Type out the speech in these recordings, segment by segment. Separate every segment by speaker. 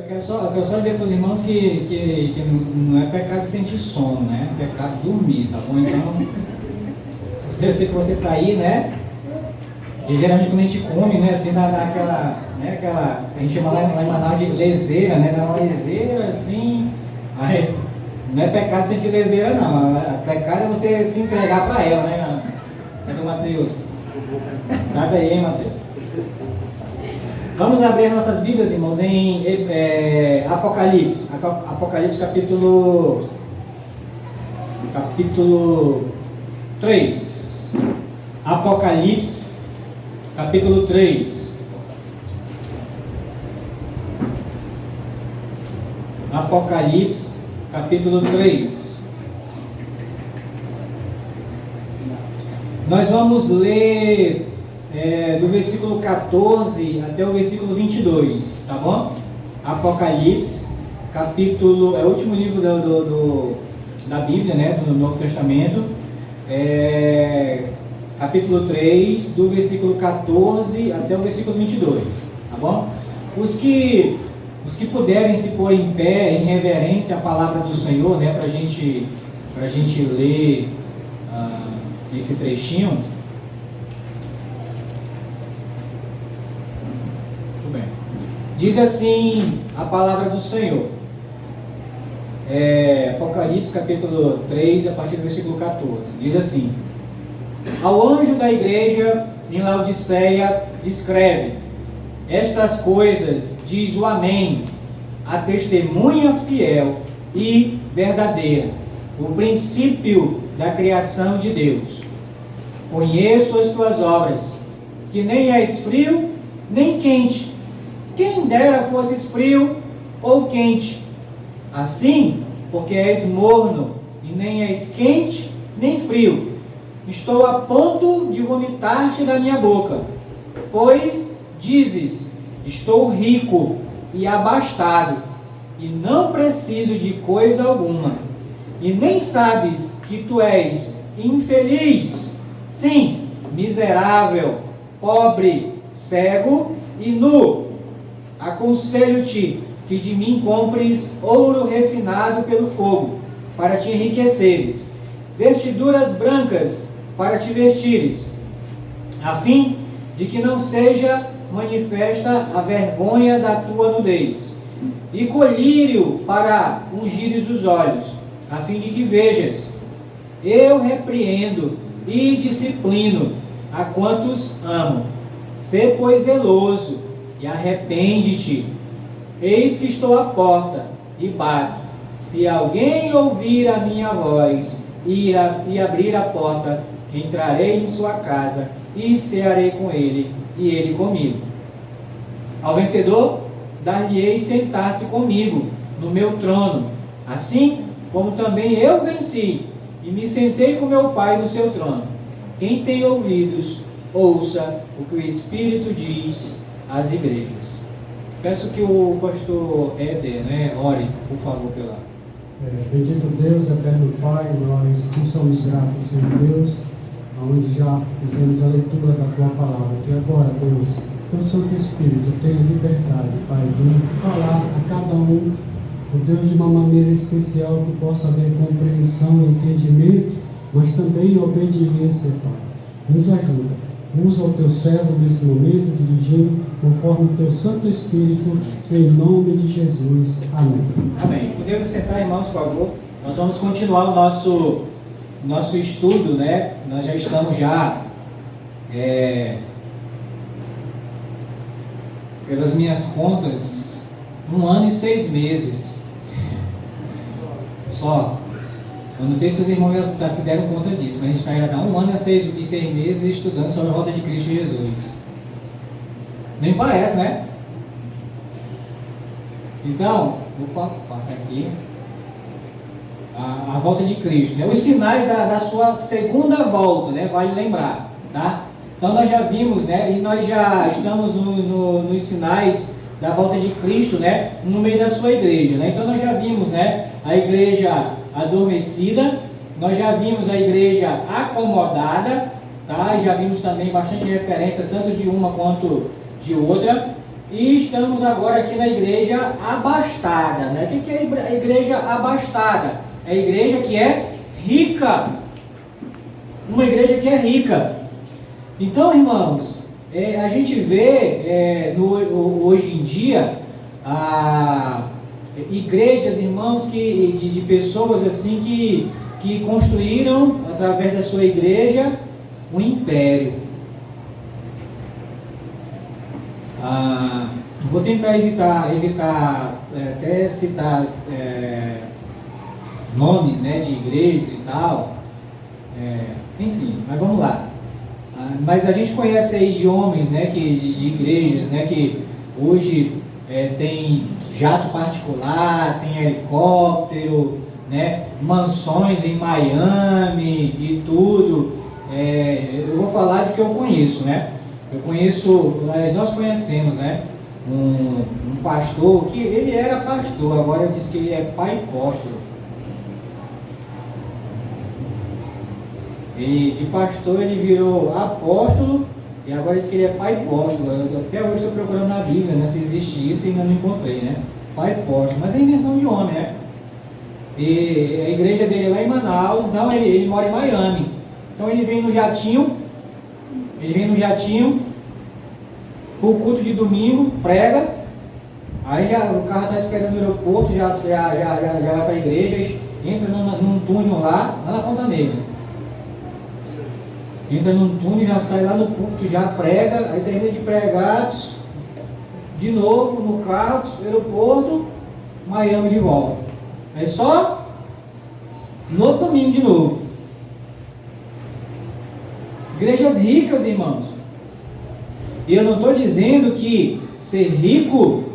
Speaker 1: quero só dizer para os irmãos que não é pecado sentir sono, né? É pecado dormir, tá bom? Então, se eu sei que você está aí, né? E geralmente quando a gente come, né? Assim, dá aquela, né? Aquela, a gente chama lá em Manaus de leseira, né? Dá uma leseira assim, mas não é pecado sentir leseira, não. Pecado é você se entregar para ela, né? Cadê o Mateus? Nada aí, hein, Mateus? Vamos abrir nossas Bíblias, irmãos, em Apocalipse. Apocalipse capítulo 3. Apocalipse capítulo 3. Apocalipse capítulo 3. Nós vamos ler do versículo 14 até o versículo 22, tá bom? Apocalipse, capítulo, é o último livro da Bíblia, né, do Novo Testamento, capítulo 3, do versículo 14 até o versículo 22, tá bom? Os que puderem se pôr em pé, em reverência à palavra do Senhor, né, pra gente ler esse trechinho. Diz assim a palavra do Senhor, Apocalipse capítulo 3, a partir do versículo 14, diz assim: ao anjo da igreja em Laodiceia escreve: estas coisas diz o Amém, a testemunha fiel e verdadeira, o princípio da criação de Deus. Conheço as tuas obras, que nem és frio nem quente. Quem dera fosses frio ou quente. Assim, porque és morno, e nem és quente, nem frio, estou a ponto de vomitar-te da minha boca. Pois dizes: estou rico e abastado, e não preciso de coisa alguma. E nem sabes que tu és infeliz, sim, miserável, pobre, cego e nu. Aconselho-te que de mim compres ouro refinado pelo fogo, para te enriqueceres, vestiduras brancas para te vestires, a fim de que não seja manifesta a vergonha da tua nudez, e colírio para ungires os olhos, a fim de que vejas. Eu repreendo e disciplino a quantos amo. Sê, pois, zeloso e arrepende-te. Eis que estou à porta e bato. Se alguém ouvir a minha voz e abrir a porta, entrarei em sua casa e cearei com ele e ele comigo. Ao vencedor, dar-lhe-ei sentar-se comigo no meu trono, assim como também eu venci e me sentei com meu Pai no seu trono. Quem tem ouvidos, ouça o que o Espírito diz às igrejas. Peço que o pastor Éder, ore, por favor, pela...
Speaker 2: Bendito Deus, eterno Pai, nós que somos gratos, Senhor Deus, onde já fizemos a leitura da Tua palavra, que agora, Deus, Teu Santo Espírito tenha liberdade, Pai, de falar a cada um, ó Deus, de uma maneira especial, que possa haver compreensão, entendimento, mas também obediência, Pai. Nos ajuda. Usa o Teu servo nesse momento, dirigindo conforme o Teu Santo Espírito, em nome de Jesus. Amém.
Speaker 1: Amém. Podemos sentar, irmãos, por favor. Nós vamos continuar o nosso estudo, né? Nós já estamos pelas minhas contas, 1 ano e 6 meses. Só. Eu não sei se os irmãos já se deram conta disso, mas a gente está ainda há 1 ano e 6 meses estudando sobre a volta de Cristo Jesus. Nem parece, né? Então, vou passar aqui. A volta de Cristo, né? Os sinais da sua segunda volta, né? Vale lembrar, tá? Então nós já vimos, né? E nós já estamos nos sinais da volta de Cristo, né? No meio da sua igreja, né? Então nós já vimos, né? A igreja adormecida, nós já vimos a igreja acomodada, tá? Já vimos também bastante referências, tanto de uma quanto de outra. E estamos agora aqui na igreja abastada, né? O que é a igreja abastada? É a igreja que é rica. Uma igreja que é rica. Então, irmãos, a gente vê hoje em dia igrejas, irmãos, de pessoas assim que construíram, através da sua igreja, um império. Vou tentar evitar até citar nomes, né, de igrejas e tal, enfim, mas vamos lá. Mas a gente conhece aí de homens, né, de igrejas, né, que hoje tem jato particular, tem helicóptero, né, mansões em Miami e tudo. Eu vou falar de que eu conheço, né? Nós conhecemos, né, um pastor, que ele era pastor, agora diz que ele é pai apóstolo. E de pastor ele virou apóstolo, e agora diz que ele é pai apóstolo. Até hoje estou procurando na Bíblia, né, se existe isso, e ainda não encontrei, né? Pai apóstolo, mas é invenção de homem, né? E a igreja dele é lá em Manaus, não, ele mora em Miami. Então ele vem no jatinho, pro culto de domingo, prega, aí o carro está esperando no aeroporto, já vai para a igreja, entra num túnel lá na Ponta Negra. Entra num túnel, já sai lá no púlpito, já prega, aí termina de pregar, de novo no carro, aeroporto, Miami de volta. Aí só no domingo de novo. Igrejas ricas, irmãos. E eu não estou dizendo que ser rico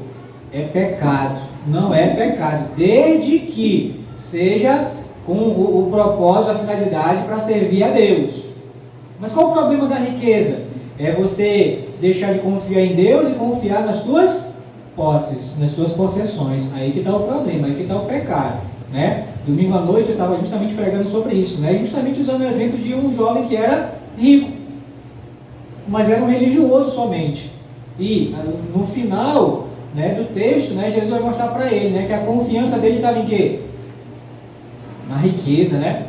Speaker 1: é pecado. Não é pecado, desde que seja com o propósito, a finalidade para servir a Deus. Mas qual o problema da riqueza? É você deixar de confiar em Deus e confiar nas tuas posses, nas tuas possessões. Aí que está o problema, aí que está o pecado, né? Domingo à noite eu estava justamente pregando sobre isso, né? Justamente usando o exemplo de um jovem que era rico, mas era um religioso somente. E no final, né, do texto, né, Jesus vai mostrar para ele, né, que a confiança dele estava em quê? Na riqueza, né?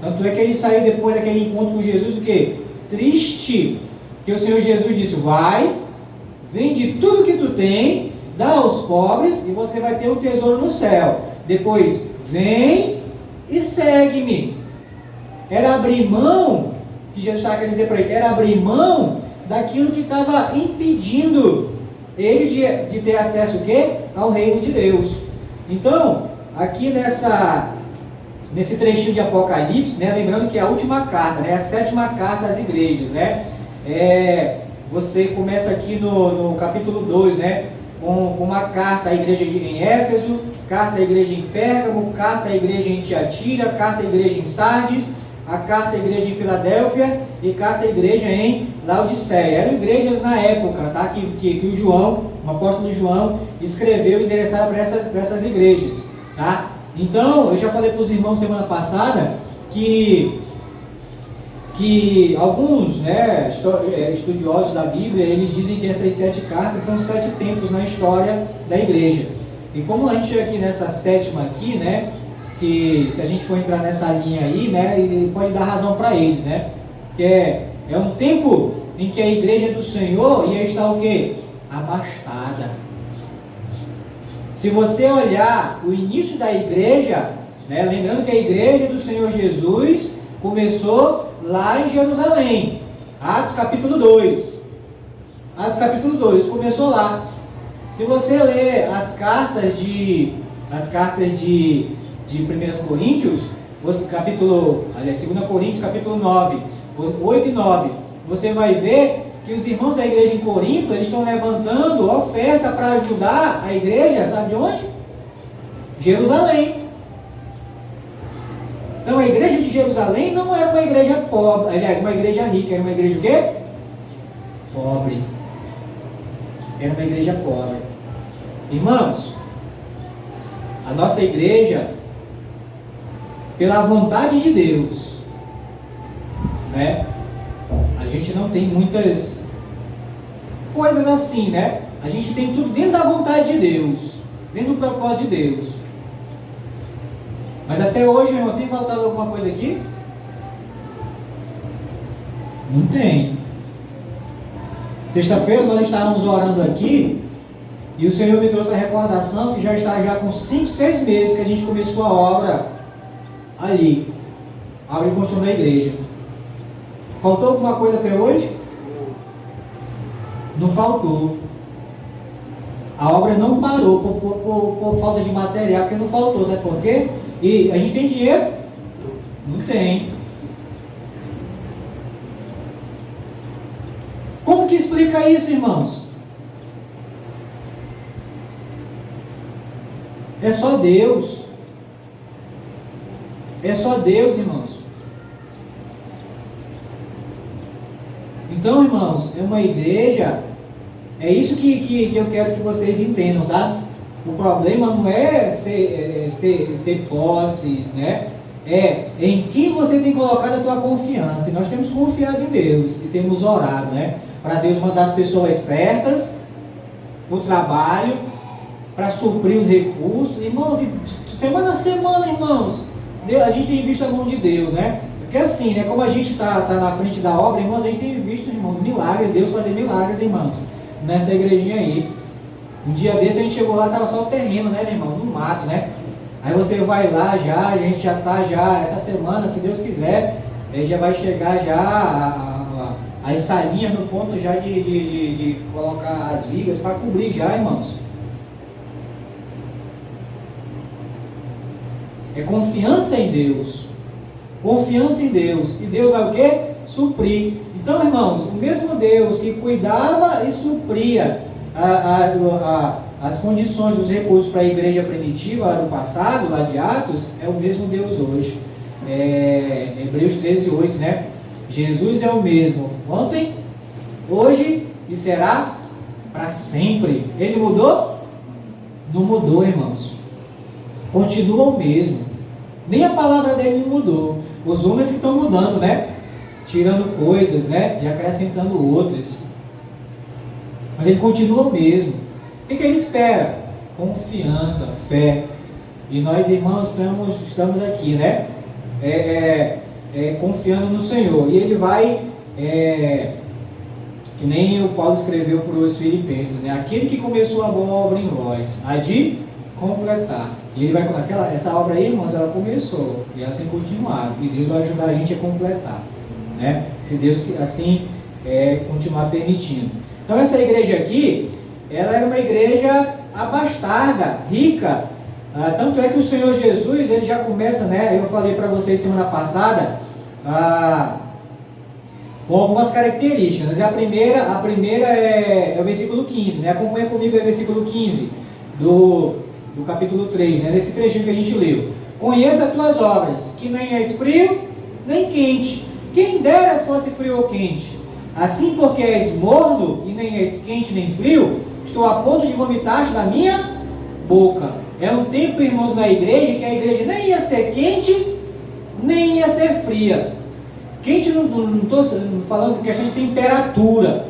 Speaker 1: Tanto é que ele saiu depois daquele encontro com Jesus, o quê? Triste. Porque o Senhor Jesus disse: vai, vende tudo que tu tem, dá aos pobres e você vai ter um tesouro no céu. Depois, vem e segue-me. Era abrir mão, que Jesus estava querendo dizer para ele, era abrir mão daquilo que estava impedindo ele de ter acesso o quê? Ao reino de Deus. Então, aqui nesse trechinho de Apocalipse, né, lembrando que é a última carta, né, a 7ª carta às igrejas, né, você começa aqui no capítulo 2, né, com uma carta à igreja em Éfeso, carta à igreja em Pérgamo, carta à igreja em Tiatira, carta à igreja em Sardes, a carta à igreja em Filadélfia e carta à igreja em Laodiceia. Eram igrejas na época, tá, que o João, o apóstolo João, escreveu endereçado para essas igrejas, tá? Então, eu já falei para os irmãos semana passada que alguns, né, estudiosos da Bíblia, eles dizem que essas 7 cartas são 7 tempos na história da igreja. E como a gente chega aqui nessa 7ª aqui, né, que se a gente for entrar nessa linha aí, né, ele pode dar razão para eles, né, que é um tempo em que a igreja do Senhor ia estar o quê? Abastada. Se você olhar o início da igreja, né, lembrando que a igreja do Senhor Jesus começou lá em Jerusalém, Atos capítulo 2. Atos capítulo 2, começou lá. Se você ler as cartas de 1 Coríntios, 2 Coríntios capítulo 9, 8 e 9, você vai ver que os irmãos da igreja em Corinto, eles estão levantando oferta para ajudar a igreja, sabe de onde? Jerusalém. Então a igreja de Jerusalém não era uma igreja pobre, aliás, uma igreja rica, era uma igreja o quê? Pobre. Era uma igreja pobre. Irmãos, a nossa igreja, pela vontade de Deus, né? A gente não tem muitas coisas assim, né? A gente tem tudo dentro da vontade de Deus, dentro do propósito de Deus. Mas até hoje, irmão, tem faltado alguma coisa aqui? Não tem. Sexta-feira nós estávamos orando aqui e o Senhor me trouxe a recordação que já está já com 5, 6 meses que a gente começou a obra ali, a obra de construção da igreja. Faltou alguma coisa até hoje? Não faltou. A obra não parou por falta de material, porque não faltou, sabe por quê? E a gente tem dinheiro? Não tem. Como que explica isso, irmãos? É só Deus. É só Deus, irmãos. Então, irmãos, é uma igreja. É isso que eu quero que vocês entendam, sabe? O problema não é ter posses, né? É em quem você tem colocado a tua confiança. E nós temos confiado em Deus e temos orado, né? Para Deus mandar as pessoas certas para o trabalho, para suprir os recursos. Irmãos, semana a semana, irmãos, a gente tem visto a mão de Deus, né? Porque assim, né? Como a gente está na frente da obra, irmãos, a gente tem visto, irmãos, milagres, Deus fazer milagres, irmãos, nessa igrejinha aí. Um dia desse a gente chegou lá, estava só o terreno, né, meu irmão? No mato, né? Aí você vai lá já, e a gente já está já, essa semana, se Deus quiser, aí já vai chegar já as salinhas no ponto já de colocar as vigas para cobrir já, irmãos. É confiança em Deus. Confiança em Deus. E Deus vai o quê? Suprir. Então, irmãos, o mesmo Deus que cuidava e supria as condições, os recursos para a igreja primitiva lá do passado, lá de Atos, é o mesmo Deus hoje. Hebreus 13:8, né? Jesus é o mesmo ontem, hoje e será para sempre. Ele mudou? Não mudou, irmãos. Continua o mesmo. Nem a palavra dele mudou. Os homens que estão mudando, né? Tirando coisas, né? E acrescentando outras. Mas ele continua o mesmo. O que ele espera? Confiança, fé. E nós, irmãos, estamos aqui, né? Confiando no Senhor. E ele vai, que nem o Paulo escreveu para os Filipenses, né? Aquele que começou a boa obra em vós, há de completar. E ele vai essa obra aí, irmãos, ela começou e ela tem continuado. E Deus vai ajudar a gente a completar, né? Se Deus assim continuar permitindo. Então essa igreja aqui, ela era uma igreja abastada, rica. Tanto é que o Senhor Jesus, ele já começa, né? Eu falei para vocês semana passada, com algumas características. A primeira é o versículo 15, né? Acompanha comigo o versículo 15 do capítulo 3, né? Nesse trechinho que a gente leu. Conheça as tuas obras, que nem és frio, nem quente. Quem dera fosse frio ou quente. Assim, porque és morno, e nem és quente nem frio, estou a ponto de vomitar da minha boca. É um tempo, irmãos, na igreja, que a igreja nem ia ser quente, nem ia ser fria. Quente, não estou falando de questão de temperatura.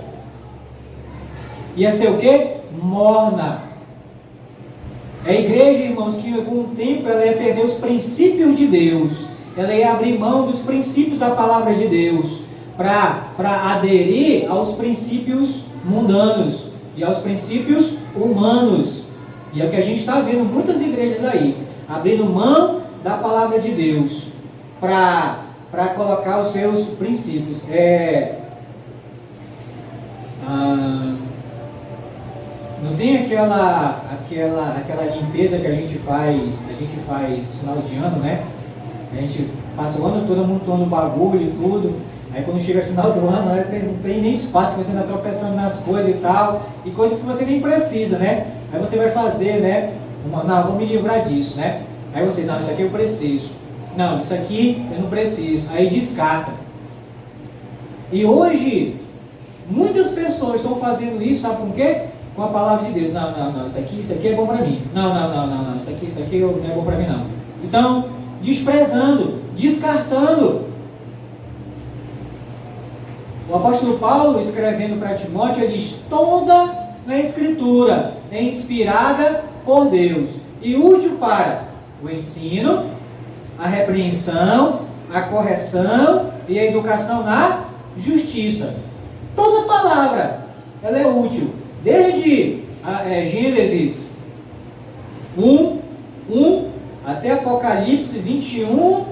Speaker 1: Ia ser o quê? Morna. A igreja, irmãos, que com o tempo ela ia perder os princípios de Deus. Ela ia abrir mão dos princípios da palavra de Deus para aderir aos princípios mundanos e aos princípios humanos. E é o que a gente está vendo muitas igrejas aí, abrindo mão da palavra de Deus para colocar os seus princípios. Não tem aquela limpeza que a gente faz final de ano, né? A gente passa o ano todo amontoando bagulho e tudo. Aí quando chega no final do ano, não tem nem espaço, que você anda tropeçando nas coisas e tal. E coisas que você nem precisa, né? Aí você vai fazer, né? Não, vou me livrar disso, né? Aí você, não, isso aqui eu preciso. Não, isso aqui eu não preciso. Aí descarta. E hoje, muitas pessoas estão fazendo isso, sabe por quê? Com a palavra de Deus. Não, isso aqui é bom para mim. Não, isso aqui não é bom para mim, não. Então, desprezando, descartando. O apóstolo Paulo, escrevendo para Timóteo, ele diz: toda na Escritura é inspirada por Deus e útil para o ensino, a repreensão, a correção e a educação na justiça. Toda palavra ela é útil, desde Gênesis 1 até Apocalipse 22,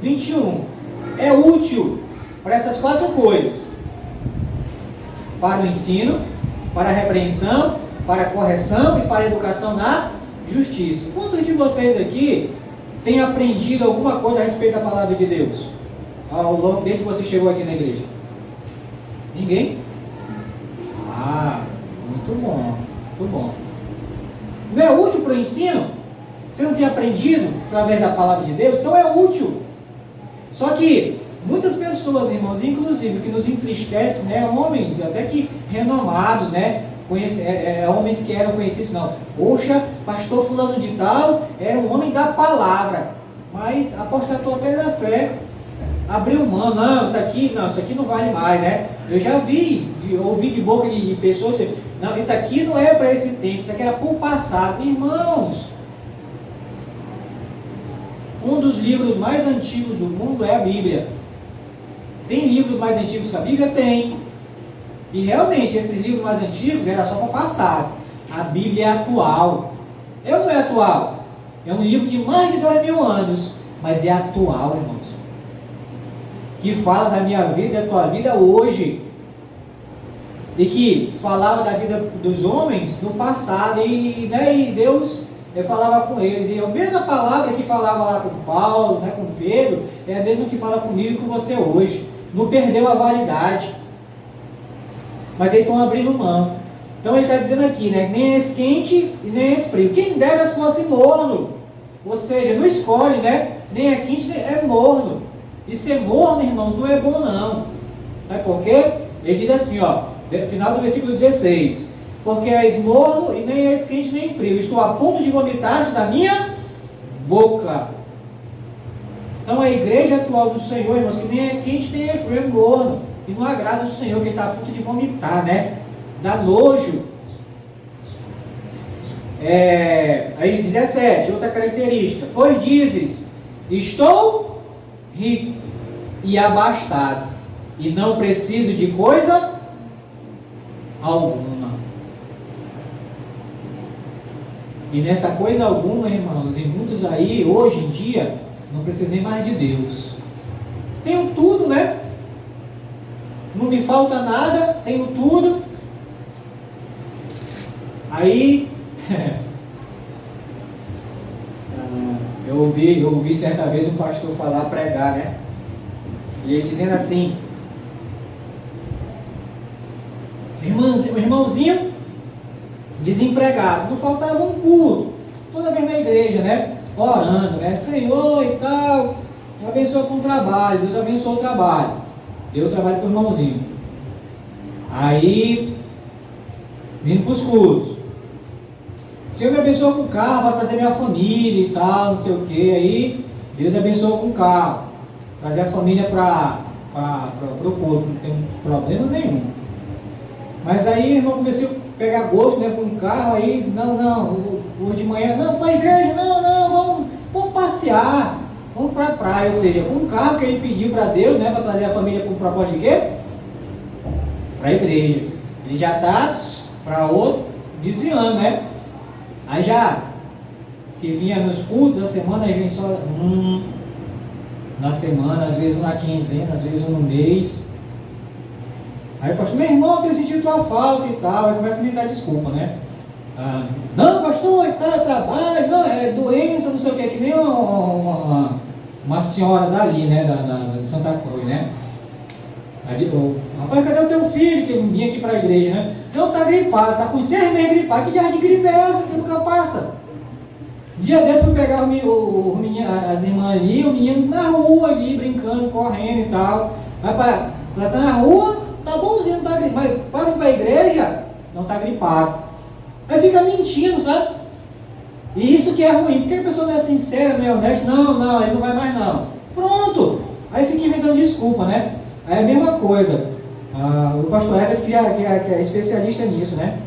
Speaker 1: 21. É útil para essas 4 coisas: para o ensino, para a repreensão, para a correção e para a educação na justiça. Quantos de vocês aqui têm aprendido alguma coisa a respeito da palavra de Deus ao longo desde que você chegou aqui na igreja? Ninguém? Muito bom, muito bom. Não é útil para o ensino? Você não tem aprendido através da palavra de Deus? Então é útil. Só que muitas pessoas, irmãos, inclusive que nos entristecem, né, homens até que renomados, né, homens que eram conhecidos, não. Poxa, pastor fulano de tal era um homem da palavra, mas apostatou até da fé, abriu mão, não, isso aqui não vale mais, né? Eu já ouvi de boca de pessoas, não, isso aqui não é para esse tempo, isso aqui era para o passado. Irmãos, um dos livros mais antigos do mundo é a Bíblia. Tem livros mais antigos que a Bíblia? Tem. E realmente, esses livros mais antigos era só para o passado. A Bíblia é atual. Não é atual. É um livro de mais de 2000 anos, mas é atual, irmãos. Que fala da minha vida e da tua vida hoje. E que falava da vida dos homens no passado. E Deus falava com eles. E a mesma palavra que falava lá com Paulo, né, com Pedro, é a mesma que fala comigo e com você hoje. Não perdeu a validade. Mas eles estão abrindo mão. Então ele está dizendo aqui, né, nem é esse quente e nem é esse frio. Quem dera se fosse morno. Ou seja, não escolhe, né? Nem é quente, nem é morno. E ser morno, irmãos, não é bom não. Sabe por quê? Ele diz assim, ó, no final do versículo 16: porque és morno e nem és quente nem frio. Estou a ponto de vomitar da minha boca. Então a igreja atual do Senhor, irmãos, que nem é quente nem é frio, é morno. E não agrada o Senhor, que está a ponto de vomitar, né? Dá nojo. Aí 17, outra característica. Pois dizes, estou rico e abastado, e não preciso de coisa alguma. E nessa coisa alguma, irmãos, e muitos aí, hoje em dia, não precisam nem mais de Deus. Tenho tudo, né? Não me falta nada, tenho tudo. Aí, eu ouvi certa vez um pastor pregar, né? E ele dizendo assim: irmãozinho desempregado, não faltava um culto, toda vez na igreja, né? Orando, né? Senhor e tal, abençoa com o trabalho, Deus abençoa o trabalho. Eu trabalho com o irmãozinho. Aí, vindo para os cultos. Senhor me abençoa com o carro para trazer minha família e tal, não sei o que. Aí, Deus abençoa com o carro. Trazer a família para o culto, não tem problema nenhum. Mas aí, irmão, comecei a pegar gosto, né, com o carro. Aí, hoje de manhã, não, para a igreja, vamos passear. Vamos para a praia, ou seja, com um carro que ele pediu para Deus, né, para trazer a família com o propósito de quê? Para a igreja. Ele já está para outro, desviando, né? Aí já, que vinha nos cultos da semana, aí vem só na semana, às vezes uma quinzena, às vezes um mês. Aí o pastor, meu irmão, eu tenho sentido tua falta e tal, aí começa a me dar desculpa, né? Não, pastor, trabalho, não, é doença, não sei o que nem uma senhora dali, né, de Santa Cruz, né? Aí, rapaz, cadê o teu filho que vinha aqui para a igreja, né? Não, tá gripado, tá com 6 meses gripado. Que diabo de gripe é essa que nunca passa? Dia desse eu pegar as irmãs ali, o menino na rua ali, brincando, correndo e tal. Rapaz, já tá na rua, tá bonzinho, não tá gripado. Mas para ir para a igreja, não tá gripado. Aí fica mentindo, sabe? E isso que é ruim, porque a pessoa não é sincera, não é honesta, não, ele não vai mais não. Pronto! Aí fica inventando desculpa, né? Aí é a mesma coisa. O pastor Herbert, que é especialista nisso, né?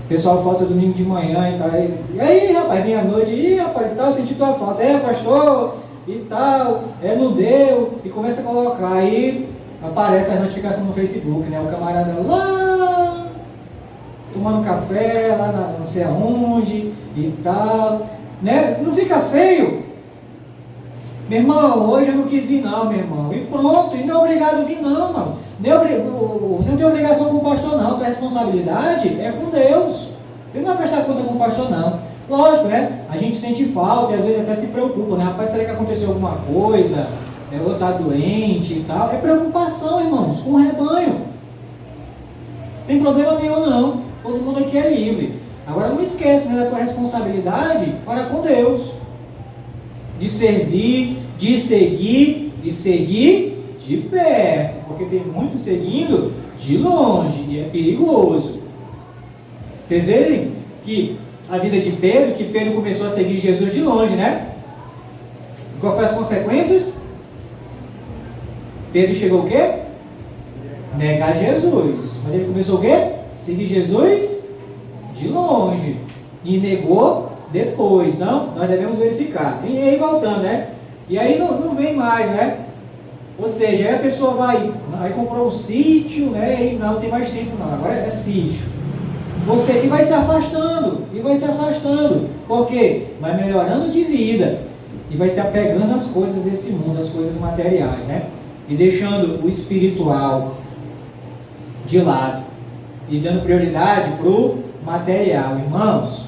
Speaker 1: O pessoal falta domingo de manhã e tal. E aí, rapaz, vem à noite, e rapaz, tal, eu senti tua falta. Pastor, e tal, não deu. E começa a colocar, aí aparece a notificação no Facebook, né? O camarada lá, tomando café, lá não sei aonde e tal, né? Não fica feio? Meu irmão, hoje eu não quis vir não, meu irmão. E pronto, e não é obrigado a vir não, mano. Você não tem obrigação com o pastor não, a responsabilidade é com Deus. Você não vai prestar conta com o pastor não. Lógico, né? A gente sente falta e às vezes até se preocupa, né? Rapaz, será que aconteceu alguma coisa? Ou está doente e tal? É preocupação, irmãos, com o rebanho. Não tem problema nenhum não. Todo mundo aqui é livre. Agora não esquece, né, da tua responsabilidade para com Deus. De servir, de seguir de perto, porque tem muito seguindo de longe e é perigoso. Vocês veem que a vida de Pedro, que Pedro começou a seguir Jesus de longe, né? Qual foi as consequências? Pedro chegou o quê? Negar Jesus. Mas ele começou o quê? Seguir Jesus de longe. E negou depois. Não? Nós devemos verificar. E aí voltando, né? E aí não vem mais, né? Ou seja, aí a pessoa vai, aí comprou um sítio, né? E não tem mais tempo não, agora é sítio. Você que vai se afastando, Por quê? Vai melhorando de vida. E vai se apegando às coisas desse mundo, às coisas materiais, né? E deixando o espiritual de lado. E dando prioridade para o material. Irmãos,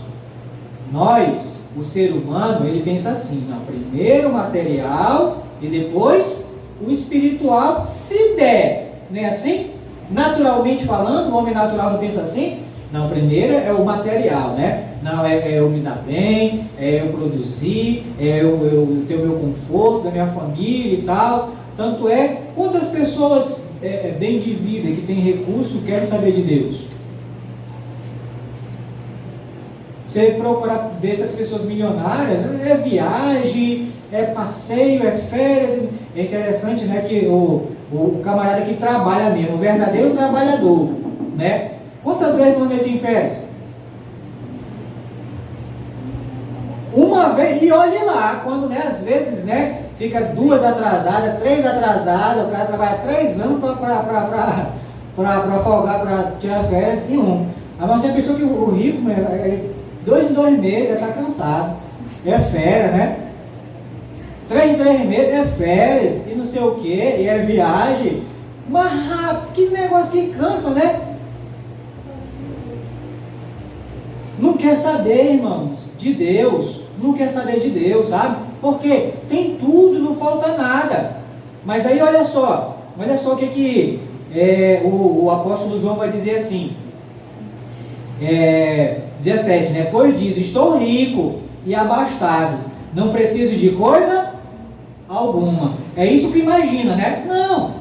Speaker 1: nós, o ser humano, ele pensa assim, não, primeiro o material e depois o espiritual, se der, não é assim? Naturalmente falando, o homem natural não pensa assim? Não, primeiro é o material, né? Não, é eu me dar bem, é eu produzir, é eu ter o meu conforto, da minha família e tal. Tanto é, quantas pessoas bem de vida, que têm recurso, querem saber de Deus? Você procurar ver essas pessoas milionárias, é viagem, é passeio, é férias. É interessante, né, que o camarada que trabalha mesmo, o verdadeiro trabalhador, né? Quantas vezes no ano ele tem férias? Uma vez, e olhe lá, quando, né, às vezes, né, fica 2 atrasadas, 3 atrasadas, o cara trabalha 3 anos para folgar, para tirar férias, e um. Agora você pensou que o rico, 2 em 2 meses, já está cansado. É férias, né? 3 em 3 meses é férias, e não sei o que, e é viagem. Mas que negócio que cansa, né? Não quer saber, irmãos, de Deus. Não quer saber de Deus, sabe? Porque tem tudo, não falta nada. Mas aí olha só o que o apóstolo João vai dizer assim. 17, né? Pois diz, estou rico e abastado, não preciso de coisa alguma. É isso que imagina, né? Não,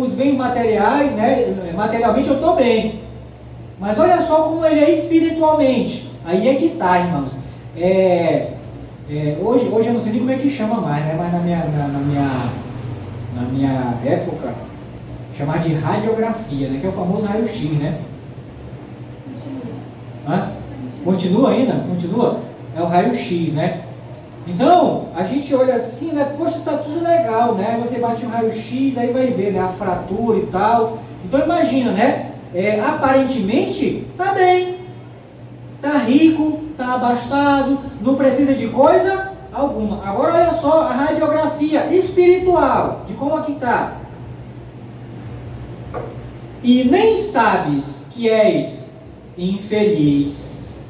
Speaker 1: os bens materiais, né? Materialmente eu estou bem. Mas olha só como ele é espiritualmente. Aí é que está, irmãos. Hoje eu não sei nem como é que chama mais, né? Mas na minha época, chamar de radiografia, né? Que é o famoso raio-x, né? Continua ainda? Continua? É o raio-x, né? Então, a gente olha assim, né? Poxa, tá tudo legal, né? Você bate um raio-x, aí vai ver, né? A fratura e tal. Então, imagina, né? Aparentemente, tá bem. Tá rico, tá abastado, não precisa de coisa alguma. Agora, olha só a radiografia espiritual, de como aqui tá. E nem sabes que és infeliz.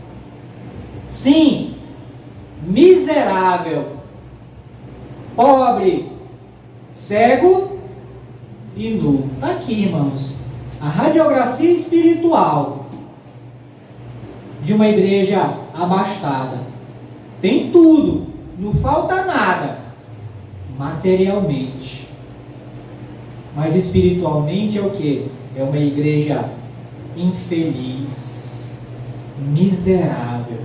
Speaker 1: Sim, miserável, pobre, cego e nu. Está aqui, irmãos, a radiografia espiritual de uma igreja abastada. Tem tudo, não falta nada, materialmente. Mas espiritualmente é o quê? É uma igreja infeliz, miserável,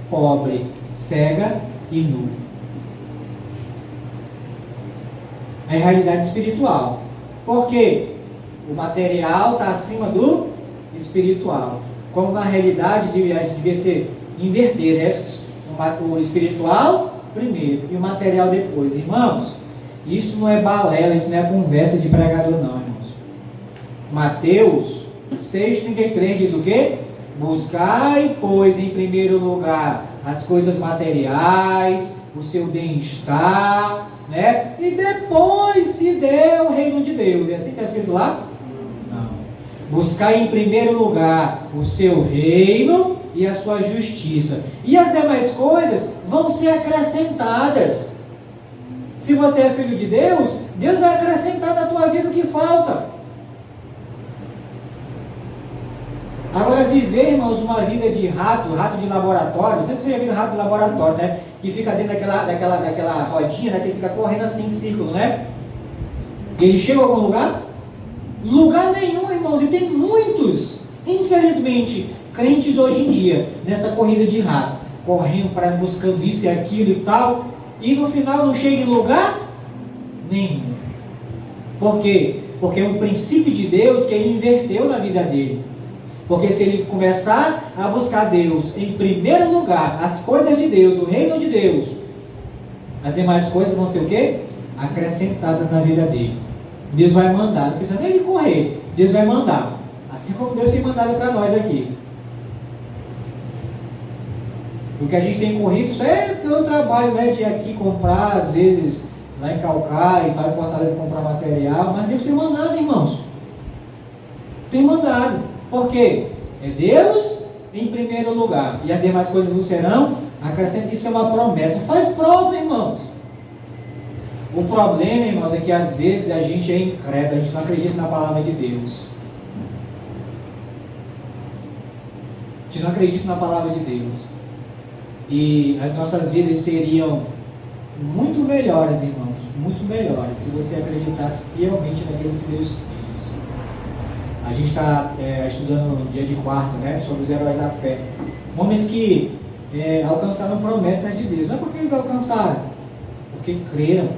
Speaker 1: pobre, cega e nu. É a realidade espiritual. Por quê? O material está acima do espiritual. Como na realidade devia ser inverter, né? O espiritual primeiro e o material depois. Irmãos, isso não é balela, isso não é conversa de pregador não, irmãos. Mateus 6,33 diz o quê? Buscai, pois, em primeiro lugar as coisas materiais, o seu bem-estar, né? E depois se der o reino de Deus. É assim que está escrito lá? Não. Buscai em primeiro lugar o seu reino e a sua justiça. E as demais coisas vão ser acrescentadas. Se você é filho de Deus, Deus vai acrescentar na tua vida o que falta. Agora, viver, irmãos, uma vida de rato de laboratório, não sei se você já viu rato de laboratório, né? Que fica dentro daquela rodinha, né? Que fica correndo assim em círculo, né? E ele chega a algum lugar? Lugar nenhum, irmãos, e tem muitos, infelizmente, crentes hoje em dia, nessa corrida de rato, correndo para buscando isso e aquilo e tal, e no final não chega em lugar nenhum. Por quê? Porque é um princípio de Deus que ele inverteu na vida dele. Porque se ele começar a buscar Deus em primeiro lugar, as coisas de Deus, o reino de Deus, as demais coisas vão ser o quê? Acrescentadas na vida dele. Deus vai mandar, não precisa nem ele correr, Deus vai mandar. Assim como Deus tem mandado para nós aqui. O que a gente tem corrido, isso é o trabalho, né, de ir aqui comprar, às vezes, lá em Calcaia e tal, em Fortaleza comprar material, mas Deus tem mandado, irmãos. Tem mandado. Por quê? É Deus em primeiro lugar. E as demais coisas não serão acrescentadas. Isso é uma promessa. Faz prova, irmãos. O problema, irmãos, é que às vezes a gente é incrédulo, a gente não acredita na palavra de Deus. A gente não acredita na palavra de Deus. E as nossas vidas seriam muito melhores, irmãos, muito melhores, se você acreditasse fielmente naquilo que Deus diz. A gente está estudando no dia de quarta, né, sobre os heróis da fé. Homens que alcançaram promessas de Deus. Não é porque eles alcançaram, porque creram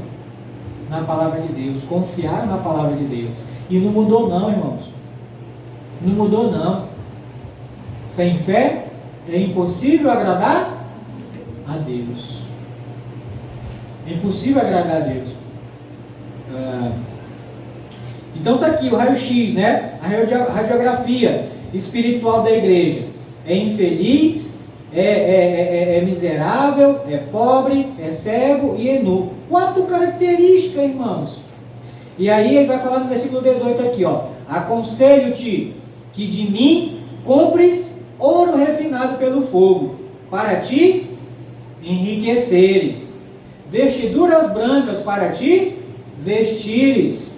Speaker 1: na palavra de Deus, confiaram na palavra de Deus. E não mudou não, irmãos. Não mudou não. Sem fé é impossível agradar a Deus. É impossível agradar a Deus. Então está aqui o raio-x, né? A radiografia espiritual da igreja. É infeliz, é miserável, é pobre, é cego e é nu. 4 características, irmãos. E aí ele vai falar no versículo 18 aqui, ó. Aconselho-te que de mim compres ouro refinado pelo fogo, para ti enriqueceres, vestiduras brancas para ti vestires,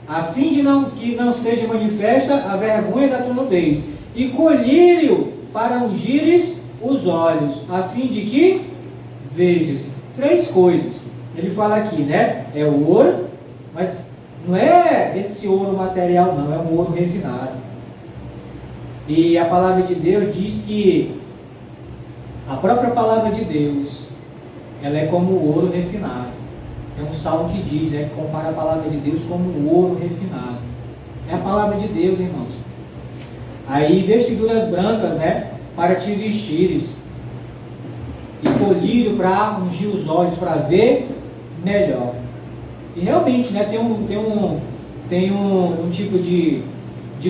Speaker 1: a fim de que não seja manifesta a vergonha da tua nudez, e colírio para ungires os olhos, a fim de que vejas. 3 coisas. Ele fala aqui, né? É o ouro, mas não é esse ouro material não, é um ouro refinado. E a palavra de Deus diz que a própria palavra de Deus, ela é como o ouro refinado. É um salmo que diz, que compara a palavra de Deus como o ouro refinado. É a palavra de Deus, irmãos. Aí, vestiduras brancas, né, para te vestires, e colírio para ungir os olhos, para ver melhor. E realmente, né, tem um tipo de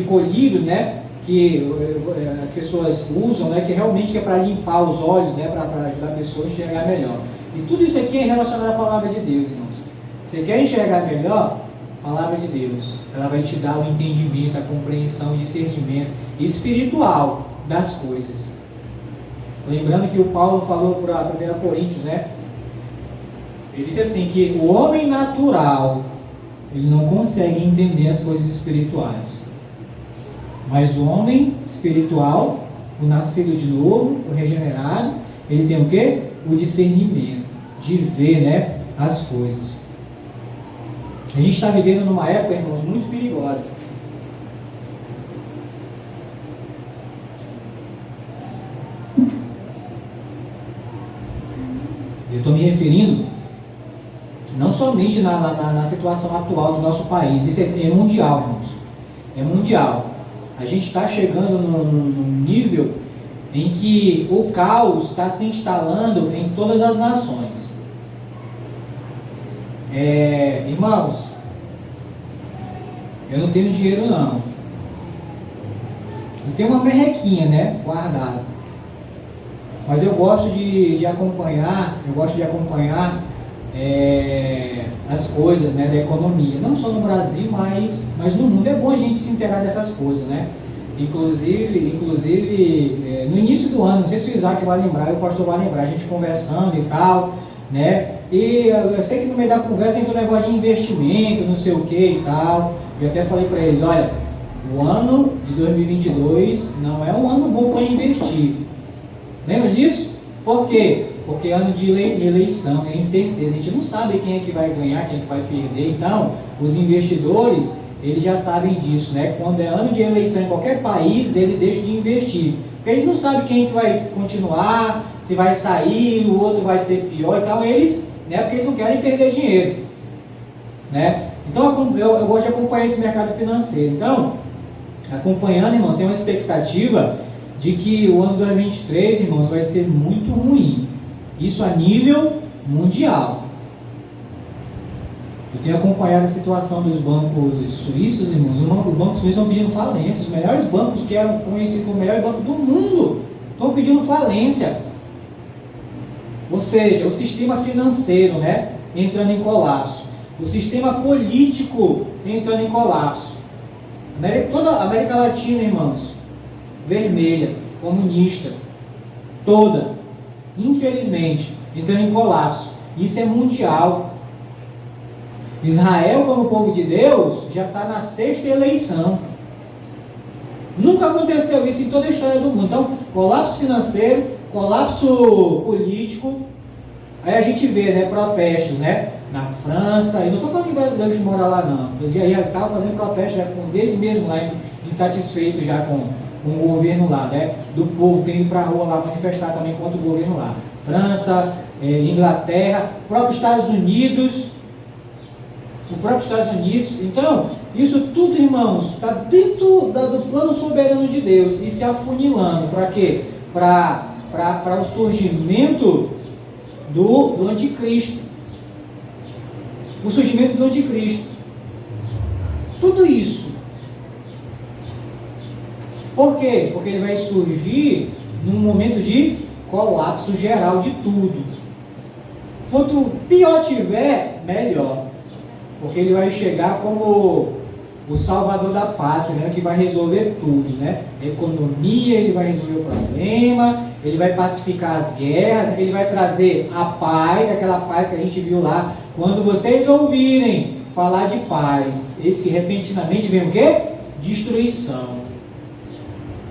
Speaker 1: colírio, né, que as pessoas usam, né, que realmente é para limpar os olhos, né, para ajudar a pessoa a enxergar melhor. E tudo isso aqui é relacionado à palavra de Deus, irmãos. Você quer enxergar melhor? A palavra de Deus. Ela vai te dar o entendimento, a compreensão, o discernimento espiritual das coisas. Lembrando que o Paulo falou para 1 Coríntios, né? Ele disse assim, que o homem natural, ele não consegue entender as coisas espirituais. Mas o homem espiritual, o nascido de novo, o regenerado, ele tem o quê? O discernimento de ver, né, as coisas. A gente está vivendo numa época, irmãos, muito perigosa. Eu estou me referindo não somente na situação atual do nosso país, isso é mundial, irmãos. é mundial. A gente está chegando num nível em que o caos está se instalando em todas as nações. Irmãos, eu não tenho dinheiro não. Eu tenho uma merrequinha, né, guardada. Mas eu gosto de acompanhar, as coisas, né, da economia. Não só no Brasil, mas no mundo. É bom a gente se inteirar dessas coisas, né? Inclusive no início do ano, não sei se o Isaac vai lembrar, o pastor vai lembrar, a gente conversando e tal, né? E eu sei que no meio da conversa entrou um negócio de investimento, não sei o que e tal. Eu até falei para eles, olha, o ano de 2022 não é um ano bom para investir. Lembra disso? Por quê? Porque é ano de eleição, é incerteza, a gente não sabe quem é que vai ganhar, quem é que vai perder. Então, os investidores, eles já sabem disso, né? Quando é ano de eleição em qualquer país, eles deixam de investir. Porque eles não sabem quem é que vai continuar, se vai sair, o outro vai ser pior e tal. Eles, né? Porque eles não querem perder dinheiro, né? Então, eu gosto de acompanhar esse mercado financeiro. Então, acompanhando, irmão, tem uma expectativa de que o ano 2023, irmãos, vai ser muito ruim. Isso a nível mundial. Eu tenho acompanhado a situação dos bancos suíços, irmãos. Os bancos suíços estão pedindo falência. Os melhores bancos, que eram conhecidos como o melhor banco do mundo, estão pedindo falência. Ou seja, o sistema financeiro, né, entrando em colapso. O sistema político entrando em colapso. Toda a América Latina, irmãos, vermelha, comunista, toda, infelizmente, entrando em colapso. Isso é mundial. Israel, como povo de Deus, já está na 6ª eleição. Nunca aconteceu isso em toda a história do mundo. Então, colapso financeiro, colapso político. Aí a gente vê, né, protestos, né, na França. E não estou falando de brasileiro que mora lá, não. Eu já estava fazendo protesto já com eles mesmo lá, insatisfeito já com o governo lá, né, do povo tendo para a rua lá manifestar também contra o governo lá. França, Inglaterra, próprios Estados Unidos. O próprio Estados Unidos. Então, isso tudo, irmãos, está dentro do plano soberano de Deus e se afunilando. Para quê? Para o surgimento do anticristo. O surgimento do anticristo. Tudo isso. Por quê? Porque ele vai surgir num momento de colapso geral de tudo. Quanto pior tiver, melhor. Porque ele vai chegar como o salvador da pátria, né, que vai resolver tudo, né? A economia, ele vai resolver o problema, ele vai pacificar as guerras, ele vai trazer a paz, aquela paz que a gente viu lá. Quando vocês ouvirem falar de paz, esse que repentinamente vem o quê? Destruição.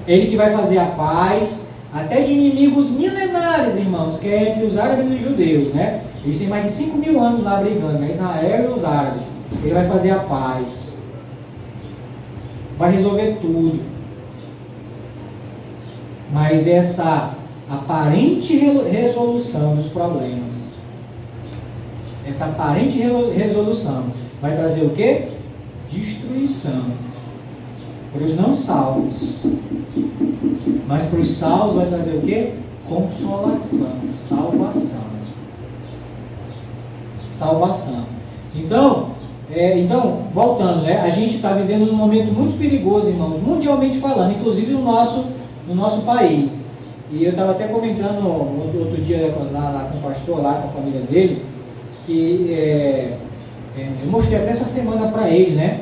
Speaker 1: Ele que vai fazer a paz, até de inimigos milenares, irmãos, que é entre os árabes e os judeus, né? Eles têm mais de 5.000 anos lá brigando, né? Israel e os árabes. Ele vai fazer a paz. Vai resolver tudo. Mas essa aparente resolução dos problemas, essa aparente resolução, vai trazer o quê? Destruição. Para os não salvos. Mas para os salvos vai trazer o quê? Consolação, salvação. Salvação. Então, voltando, né? A gente está vivendo num momento muito perigoso, irmãos, mundialmente falando, inclusive no nosso país. E eu estava até comentando outro dia lá com o pastor, lá com a família dele, que eu mostrei até essa semana para ele, né?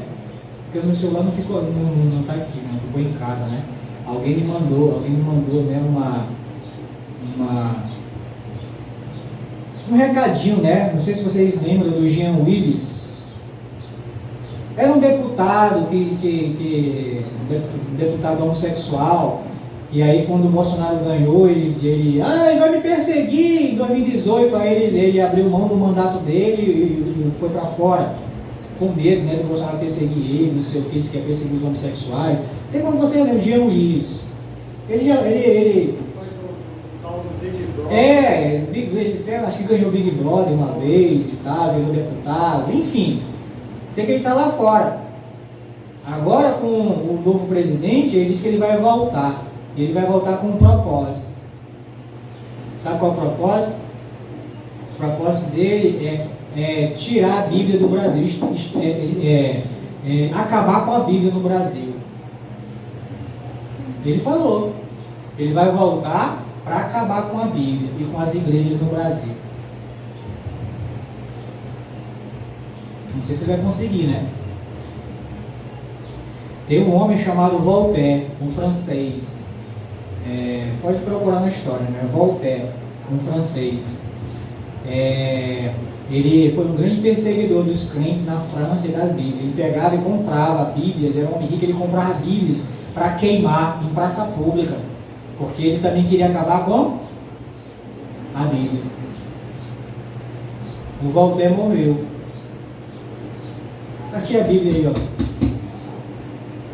Speaker 1: Porque o meu celular não está aqui, não ficou em casa, né? Alguém me mandou, né, um recadinho, né? Não sei se vocês lembram do Jean Willis. Era um deputado deputado homossexual, e aí quando o Bolsonaro ganhou, ele vai me perseguir em 2018, aí ele abriu mão do mandato dele e foi para fora, com medo, né, do Bolsonaro perseguir ele, não sei o que, eles querem perseguir os homossexuais. Sei quando você lembra, Jean Willis. Ele acho que ganhou Big Brother uma vez e tal, virou deputado, enfim. Sei que ele está lá fora. Agora, com o novo presidente, ele disse que ele vai voltar. Ele vai voltar com um propósito. Sabe qual é o propósito? O propósito dele é tirar a Bíblia do Brasil, acabar com a Bíblia no Brasil. Ele falou. Ele vai voltar para acabar com a Bíblia e com as igrejas no Brasil. Não sei se ele vai conseguir, né? Tem um homem chamado Voltaire, um francês. Pode procurar na história, né? Voltaire, um francês. Ele foi um grande perseguidor dos crentes na França e das Bíblias. Ele pegava e comprava Bíblias, era um homem rico, ele comprava Bíblias para queimar em praça pública, porque ele também queria acabar com a Bíblia. O Voltaire morreu. Aqui a Bíblia aí, ó.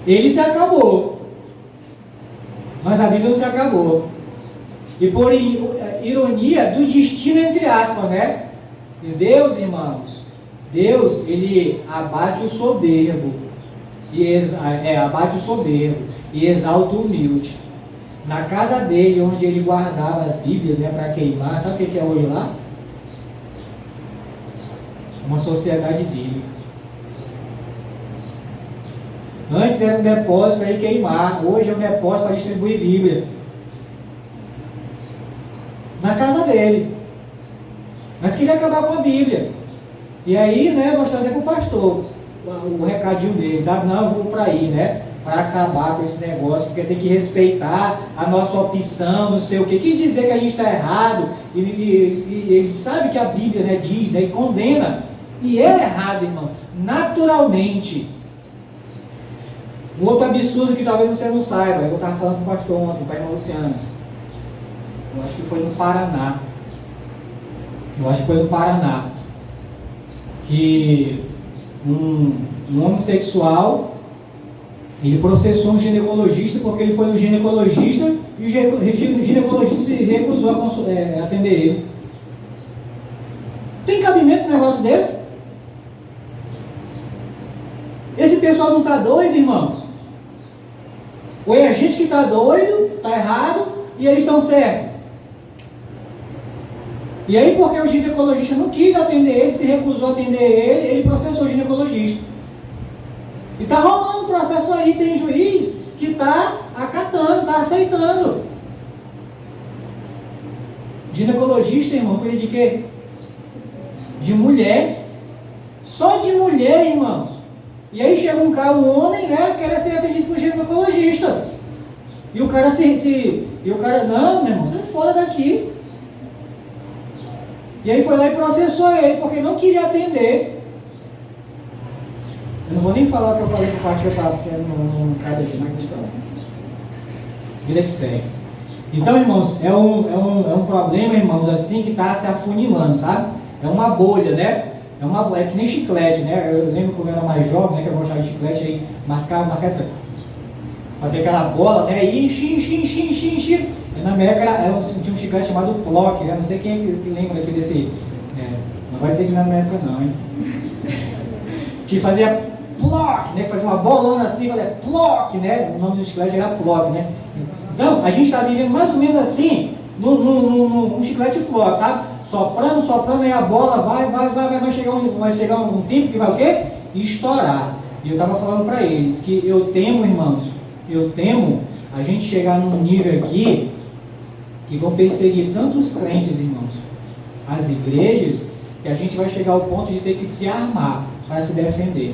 Speaker 1: Ele se acabou, mas a Bíblia não se acabou. E por ironia do destino, entre aspas, né? E Deus, irmãos, Deus, ele abate o soberbo e exalta o humilde. Na casa dele, onde ele guardava as Bíblias, né, para queimar, sabe o que é hoje lá? Uma sociedade bíblica. Antes era um depósito para ele queimar, hoje é um depósito para distribuir Bíblia. Na casa dele. Mas queria acabar com a Bíblia. E aí, né, eu mostrei até para o pastor o recadinho dele, sabe? Não, eu vou para aí, né? Para acabar com esse negócio, porque tem que respeitar a nossa opção, não sei o quê. Que dizer que a gente está errado, e ele sabe que a Bíblia, né, diz, né, e condena. E é errado, irmão, naturalmente. Um outro absurdo que talvez você não saiba, eu estava falando com o pastor ontem, o pai Luciano. Eu acho que foi no Paraná. Que um homossexual, ele processou um ginecologista porque ele foi no ginecologista e o ginecologista se recusou a atender ele. Tem cabimento um negócio desse? Esse pessoal não está doido, irmãos? Ou é a gente que está doido, está errado, e eles estão certos? E aí, porque o ginecologista não quis atender ele, se recusou a atender ele processou o ginecologista. E está rolando o processo aí, tem juiz que está acatando, está aceitando. Ginecologista, irmão, cuida de quê? De mulher. Só de mulher, irmãos. E aí chega um homem, né, quer ser atendido por ginecologista. E o cara não, meu irmão, sai fora daqui. E aí foi lá e processou ele, porque não queria atender. Eu não vou nem falar o que eu falei para o pastor, porque não cabe aqui, mas deixa eu falar. Vida que segue. Então, irmãos, é um problema, irmãos, assim, que está se afunilando, sabe? É uma bolha, né? É que nem chiclete, né? Eu lembro quando eu era mais jovem, né, que eu gostava de chiclete, aí mascava, fazia aquela bola, né? E enchia. Na minha época tinha um chiclete chamado Plock, né? Não sei quem que lembra aqui desse. Não vai dizer que não é na minha época não, hein? Que fazia Plock, né? Fazia uma bolona assim, fazia Plock, né? O nome do chiclete era Plock, né? Então, a gente está vivendo mais ou menos assim, num chiclete Plock, sabe? Soprando, aí a bola vai chegar um tempo que vai o quê? Estourar. E eu estava falando para eles que eu temo, irmãos, a gente chegar num nível aqui que vão perseguir tantos crentes, irmãos, as igrejas, que a gente vai chegar ao ponto de ter que se armar para se defender.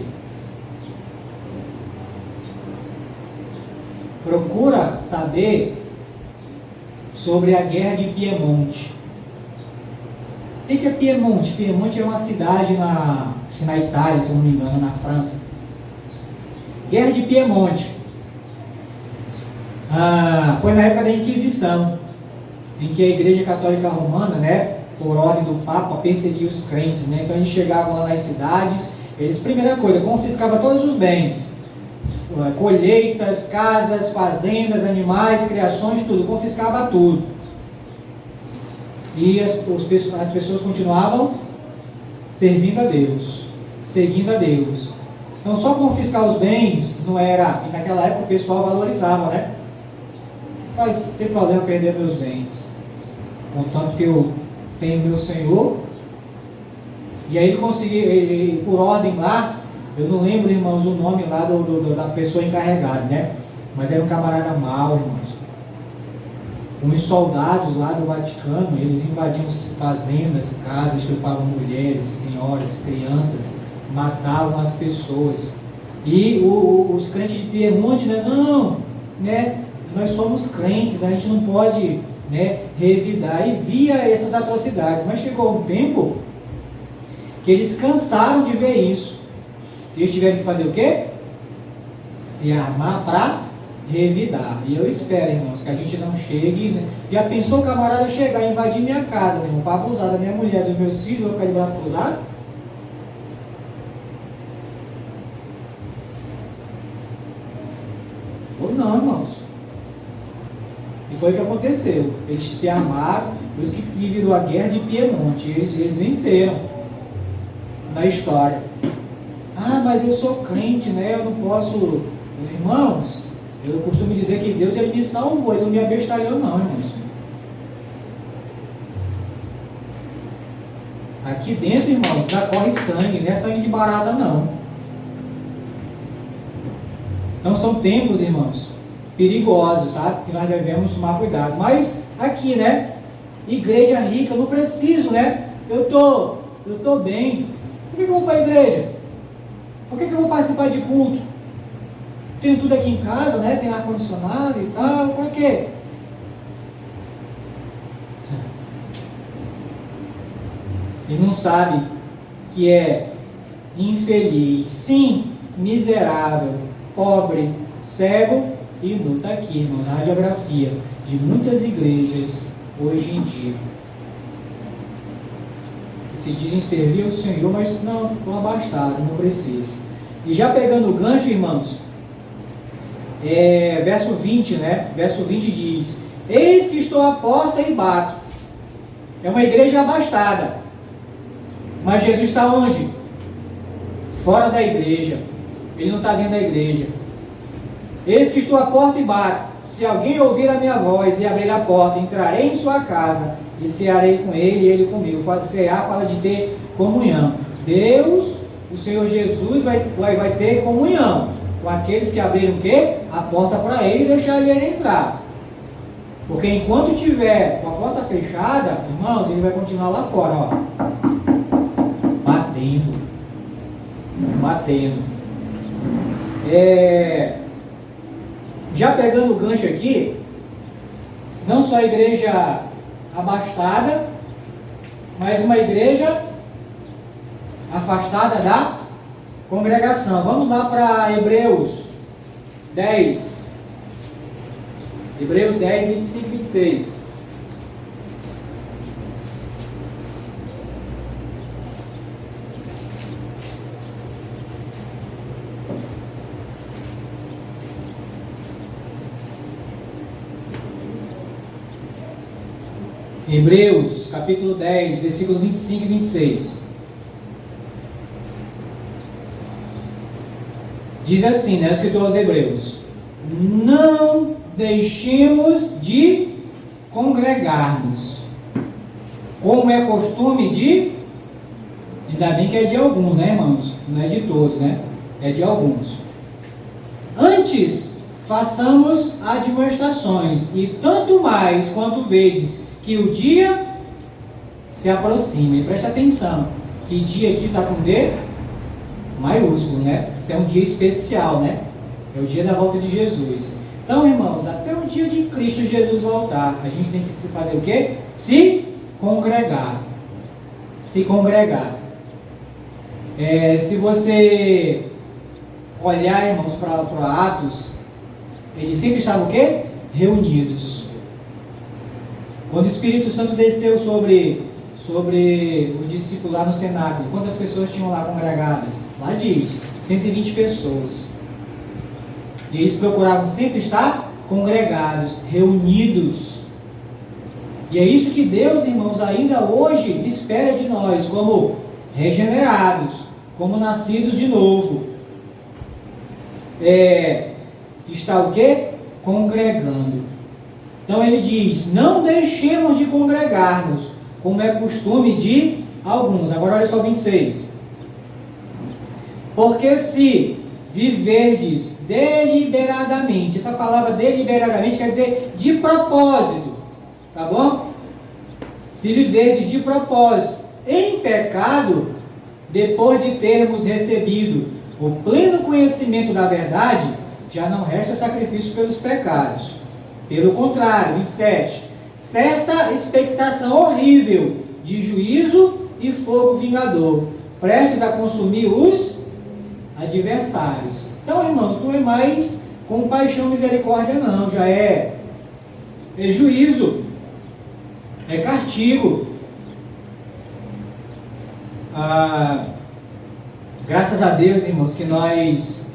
Speaker 1: Procura saber sobre a guerra de Piemonte. O que é Piemonte? Piemonte é uma cidade na Itália, se eu não me engano, na França. Guerra de Piemonte. Foi na época da Inquisição, em que a Igreja Católica Romana, né, por ordem do Papa, perseguia os crentes, né? Então eles chegavam lá nas cidades, eles, primeira coisa, confiscavam todos os bens, colheitas, casas, fazendas, animais, criações, tudo, confiscava tudo. E as pessoas continuavam servindo a Deus, seguindo a Deus. Então, só confiscar os bens não era, e naquela época o pessoal valorizava, né? Mas não tem problema perder meus bens, contanto que eu tenho meu Senhor. E aí ele conseguiu, por ordem lá, eu não lembro, irmãos, o nome lá da pessoa encarregada, né? Mas era um camarada mau, irmãos. Uns soldados lá do Vaticano, eles invadiam fazendas, casas, estupravam mulheres, senhoras, crianças, matavam as pessoas. E os crentes de Piemonte, né? Não, né? Nós somos crentes, a gente não pode, né, revidar. E via essas atrocidades. Mas chegou um tempo que eles cansaram de ver isso. E eles tiveram que fazer o quê? Se armar para revidar. E eu espero, irmãos, que a gente não chegue, né? Já pensou o camarada chegar e invadir minha casa, meu irmão, para abusar da minha mulher, dos meus filhos, eu vou ficar de braço cruzado? Ou não, irmãos. E foi o que aconteceu. Eles se armaram, os que virou a guerra de Piemonte, eles venceram na história. Ah, mas eu sou crente, né? Eu não posso. Irmãos, eu costumo dizer que Deus, ele me salvou, ele não me abestalhou, não, irmãos. Aqui dentro, irmãos, já corre sangue, não é sangue de barata, não. Então são tempos, irmãos, perigosos, sabe? Que nós devemos tomar cuidado. Mas aqui, né? Igreja rica, eu não preciso, né? Eu tô bem. Por que eu vou para a igreja? Por que eu vou participar de culto? Tenho tudo aqui em casa, né? Tem ar-condicionado e tal. Para quê? E não sabe que é infeliz, sim, miserável, pobre, cego e nu. Está aqui, irmão, na radiografia de muitas igrejas hoje em dia. Se dizem servir ao Senhor, mas não, estão abastados, não precisa. E já pegando o gancho, irmãos, verso 20, né? Verso 20 diz: eis que estou à porta e bato. É uma igreja abastada. Mas Jesus está onde? Fora da igreja. Ele não está dentro da igreja. Eis que estou à porta e bato. Se alguém ouvir a minha voz e abrir a porta, entrarei em sua casa e cearei com ele e ele comigo. Fala de cear, fala de ter comunhão. Deus, o Senhor Jesus, vai ter comunhão com aqueles que abriram o quê? A porta para ele e deixar ele entrar. Porque enquanto tiver com a porta fechada, irmãos, ele vai continuar lá fora, ó, batendo. Já pegando o gancho aqui, não só a igreja abastada, mas uma igreja afastada da congregação. Vamos lá para Hebreus 10. Hebreus 10, 25 e 26. Hebreus, capítulo 10, versículo 25 e 26. Diz assim, né, o escritor aos Hebreus: não deixemos de congregar-nos, como é costume de... Ainda bem que é de alguns, né, irmãos? Não é de todos, né? É de alguns. Antes, façamos admoestações, e tanto mais quanto vedes que o dia se aproxima. E presta atenção, que dia aqui está com D maiúsculo, né? Isso é um dia especial, né? É o dia da volta de Jesus. Então, irmãos, até o dia de Cristo Jesus voltar, a gente tem que fazer o quê? Se congregar. Se congregar. Se você olhar, irmãos, para Atos, eles sempre estavam o quê? Reunidos. Quando o Espírito Santo desceu sobre o discípulo lá no cenáculo, quantas pessoas tinham lá congregadas? Lá diz, 120 pessoas. E eles procuravam sempre estar congregados, reunidos. E é isso que Deus, irmãos, ainda hoje espera de nós, como regenerados, como nascidos de novo. está o quê? Congregando. Então ele diz, não deixemos de congregar-nos, como é costume de alguns. Agora olha só o 26. Porque se viverdes deliberadamente, essa palavra deliberadamente quer dizer de propósito, tá bom? Se viverdes de propósito em pecado, depois de termos recebido o pleno conhecimento da verdade, já não resta sacrifício pelos pecados. Pelo contrário, 27, certa expectação horrível de juízo e fogo vingador, prestes a consumir os adversários. Então, irmãos, não é mais compaixão e misericórdia não, já é juízo, é castigo. Graças a Deus, irmãos, que nós,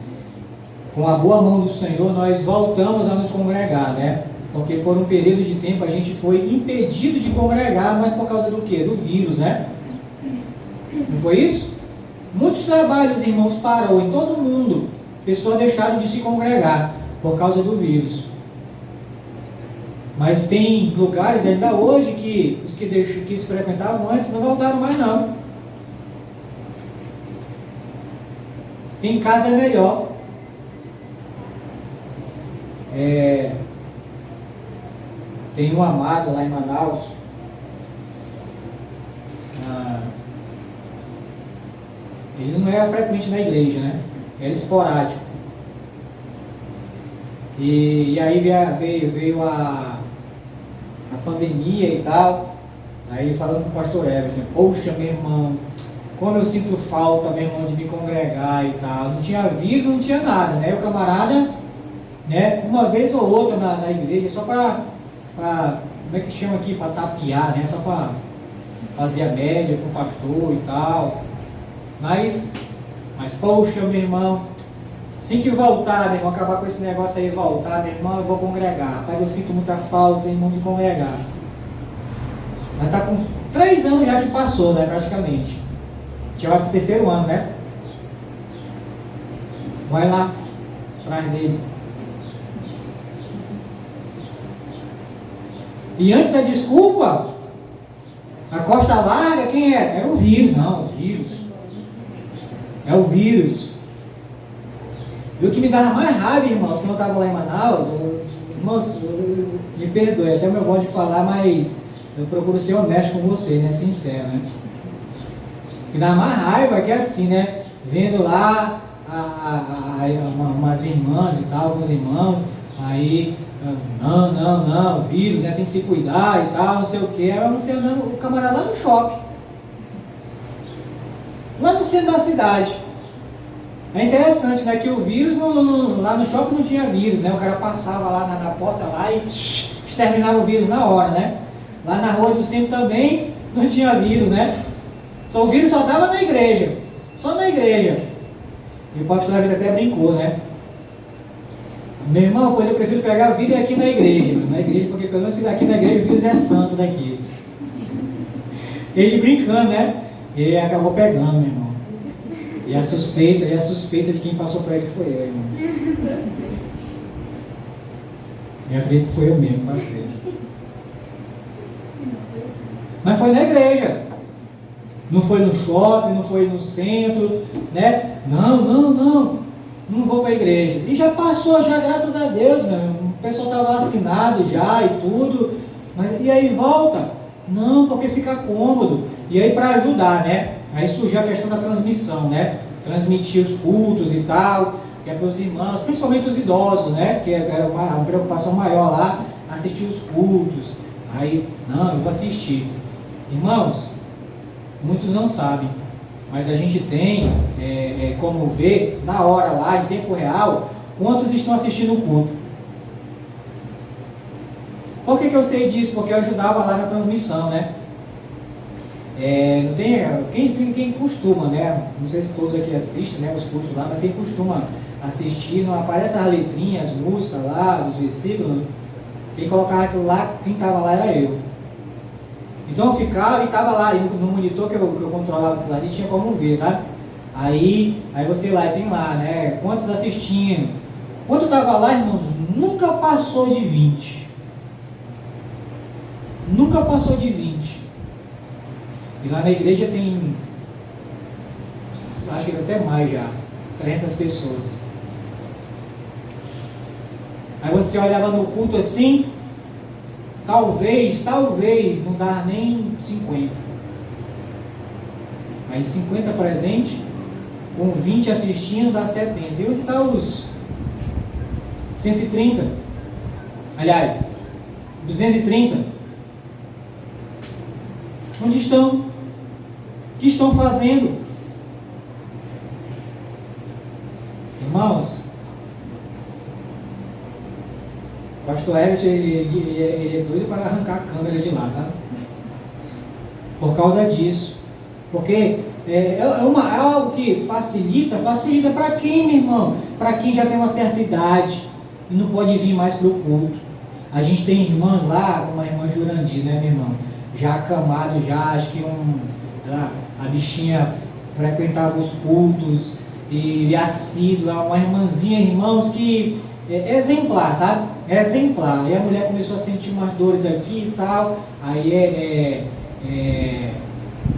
Speaker 1: com a boa mão do Senhor, nós voltamos a nos congregar, né? Porque por um período de tempo a gente foi impedido de congregar, mas por causa do quê? Do vírus, né? Não foi isso? Muitos trabalhos, irmãos, parou em todo mundo. Pessoas deixaram de se congregar por causa do vírus. Mas tem lugares ainda hoje que os que se frequentavam antes não voltaram mais não. Em casa é melhor. Tem um amado lá em Manaus. Ele não era frequente na igreja, né? Era esporádico. E aí veio a pandemia e tal. Aí ele falando com o pastor Everton, né? Poxa, meu irmão, como eu sinto falta, meu irmão, de me congregar e tal. Não tinha vida, não tinha nada, né? O camarada, né? Uma vez ou outra na igreja, só para como é que chama aqui? Para tapear, né? Só para fazer a média com o pastor e tal. Mas poxa, meu irmão, assim que voltar, meu irmão, acabar com esse negócio aí, voltar, meu irmão, eu vou congregar. Rapaz, eu sinto muita falta, irmão, de congregar. Mas está com 3 anos já que passou, né, praticamente. Já vai para o 3º ano, né? Vai lá, atrás dele. E antes a desculpa, a costa larga, quem era? Era o vírus, não, o vírus. É o vírus. E o que me dava mais raiva, irmãos, quando eu estava lá em Manaus, irmãos, me perdoe, até o meu modo de falar, mas eu procuro ser honesto com você, né? Sincero, né? O que dá mais raiva é que é assim, né? Vendo lá umas irmãs e tal, alguns irmãos, aí, não, vírus, né? Tem que se cuidar e tal, não sei o que. Aí você andando, o camarada lá no shopping. Lá no centro da cidade. É interessante, né? Que o vírus, lá no shopping não tinha vírus, né? O cara passava lá na porta lá e exterminava o vírus na hora, né? Lá na rua do centro também não tinha vírus, né? O vírus só estava na igreja. Só na igreja. E o pastor até brincou, né? Meu irmão, pois eu prefiro pegar o vírus aqui na igreja. Na igreja, porque pelo menos aqui na igreja o vírus é santo daqui. Ele brincando, né? Ele acabou pegando, meu irmão. E a suspeita de quem passou para ele foi eu, irmão. Eu acredito que foi eu mesmo, passei. Mas foi na igreja. Não foi no shopping, não foi no centro, né? Não vou para a igreja. E já passou, já, graças a Deus, meu. O pessoal está vacinado já e tudo. Mas e aí volta? Não, porque fica cômodo. E aí para ajudar, né? Aí surgiu a questão da transmissão, né? Transmitir os cultos e tal, que é para os irmãos, principalmente os idosos, né? Que é uma preocupação maior lá, assistir os cultos. Aí, não, eu vou assistir. Irmãos, muitos não sabem, mas a gente tem como ver na hora lá, em tempo real, quantos estão assistindo o culto. Por que eu sei disso? Porque eu ajudava lá na transmissão, né? Não tem quem costuma, né? Não sei se todos aqui assistem, né, os cultos lá, mas quem costuma assistir, não aparece as letrinhas, as músicas lá, os versículos. Quem colocava aquilo lá, quem estava lá era eu. Então eu ficava e estava lá, no monitor que eu controlava aquilo ali, tinha como ver, sabe? Aí você lá, tem lá, né? Quantos assistindo? Quando estava lá, irmãos, nunca passou de 20. Nunca passou de 20. E lá na igreja tem, acho que até mais já, 300 pessoas. Aí você olhava no culto assim, talvez, não dá nem 50. Aí 50 presente, com 20 assistindo, dá 70. E onde está os 130? Aliás, 230? Onde estão? O que estão fazendo? Irmãos, o pastor Herbert, ele é doido para arrancar a câmera de lá, sabe? Por causa disso. Porque é algo que facilita para quem, meu irmão? Para quem já tem uma certa idade e não pode vir mais para o culto. A gente tem irmãs lá, como a irmã Jurandir, né, meu irmão? Já acamado, já, acho que a bichinha frequentava os cultos e assídua, uma irmãzinha, irmãos, que é exemplar, sabe? É exemplar. E a mulher começou a sentir umas dores aqui e tal, aí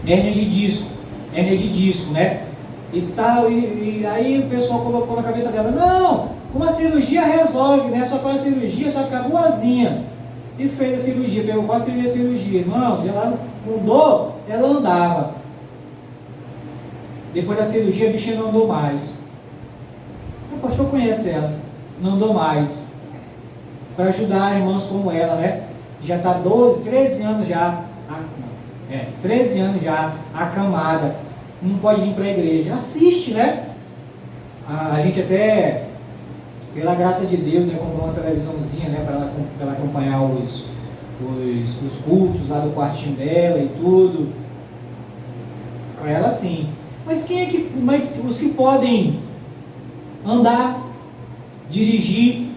Speaker 1: hérnia de disco, né? E tal, e aí o pessoal colocou na cabeça dela, não, uma cirurgia resolve, né? Só faz a cirurgia, só ficar boazinha. E fez a cirurgia, pegou 4 fez a cirurgia. Irmãos, ela com dor, ela andava. Depois da cirurgia, a bichinha não andou mais. O pastor conhece ela, não andou mais. Para ajudar irmãos como ela, né? Já está 13 anos já. 13 anos já, acamada, não pode vir para a igreja, assiste, né? A gente até, pela graça de Deus, né, comprou uma televisãozinha, né, para ela acompanhar os cultos lá do quartinho dela e tudo, para ela sim. Mas mas os que podem andar, dirigir,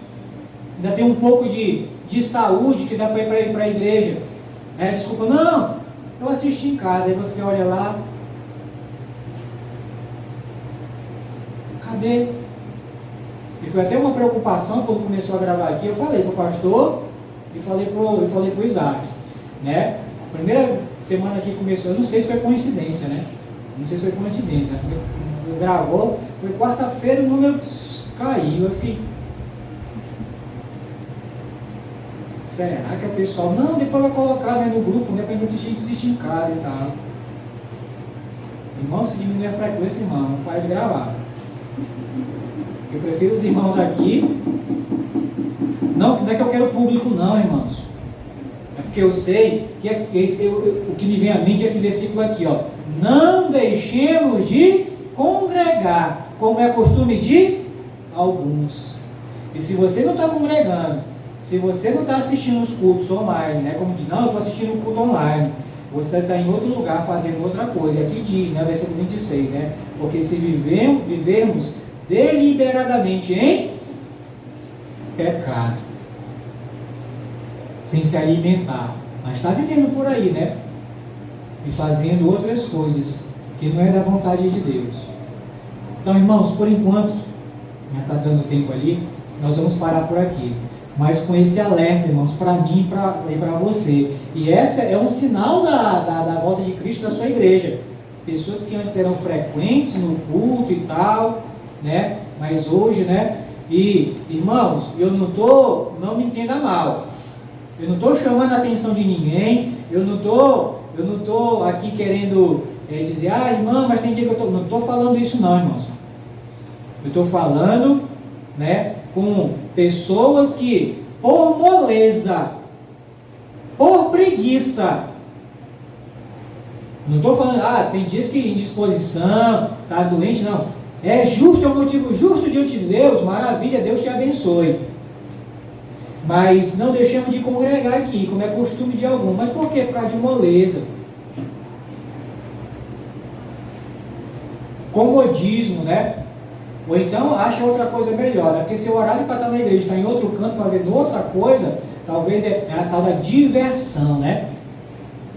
Speaker 1: ainda tem um pouco de saúde que dá para ir para a igreja, desculpa, não, eu assisti em casa. Aí você olha lá, cadê? E foi até uma preocupação quando começou a gravar aqui. Eu falei para o pastor e falei para o Isaac, né? A primeira semana que começou, eu não sei se foi coincidência, né? Eu gravou, foi quarta-feira, o número caiu. Eu fiquei, será que o pessoal, não, depois vai colocar, né, no grupo, né, para a gente assistir em casa e tal. Irmão, se diminuir a frequência, irmão, não pode gravar. Eu prefiro os irmãos aqui. Não é que eu quero público não, irmãos. É porque eu sei que o que me vem à mente é esse versículo aqui, ó. Não deixemos de congregar, como é costume de alguns. E se você não está congregando, se você não está assistindo os cultos online, né? Como diz, não, eu estou assistindo o culto online. Você está em outro lugar fazendo outra coisa. Aqui diz, né? Versículo 26, né? Porque se vivermos deliberadamente em pecado, sem se alimentar, mas está vivendo por aí, né? E fazendo outras coisas que não é da vontade de Deus. Então, irmãos, por enquanto, já está dando tempo ali, nós vamos parar por aqui. Mas com esse alerta, irmãos, para mim e para você. E essa é um sinal da volta de Cristo da sua igreja. Pessoas que antes eram frequentes no culto e tal, né? Mas hoje, né? E, irmãos, não me entenda mal. Eu não estou chamando a atenção de ninguém. Eu não estou aqui querendo dizer, irmã, mas tem dia que eu estou... Não estou falando isso não, irmãos. Eu estou falando, né, com pessoas que, por moleza, por preguiça, não estou falando, tem dias que indisposição, está doente, não. É justo, é um motivo justo diante de Deus, maravilha, Deus te abençoe. Mas não deixemos de congregar aqui, como é costume de algum. Mas por quê? Por causa de moleza. Comodismo, né? Ou então acha outra coisa melhor, né? Porque se o horário para estar na igreja está em outro canto fazendo outra coisa, talvez é a tal da diversão, né?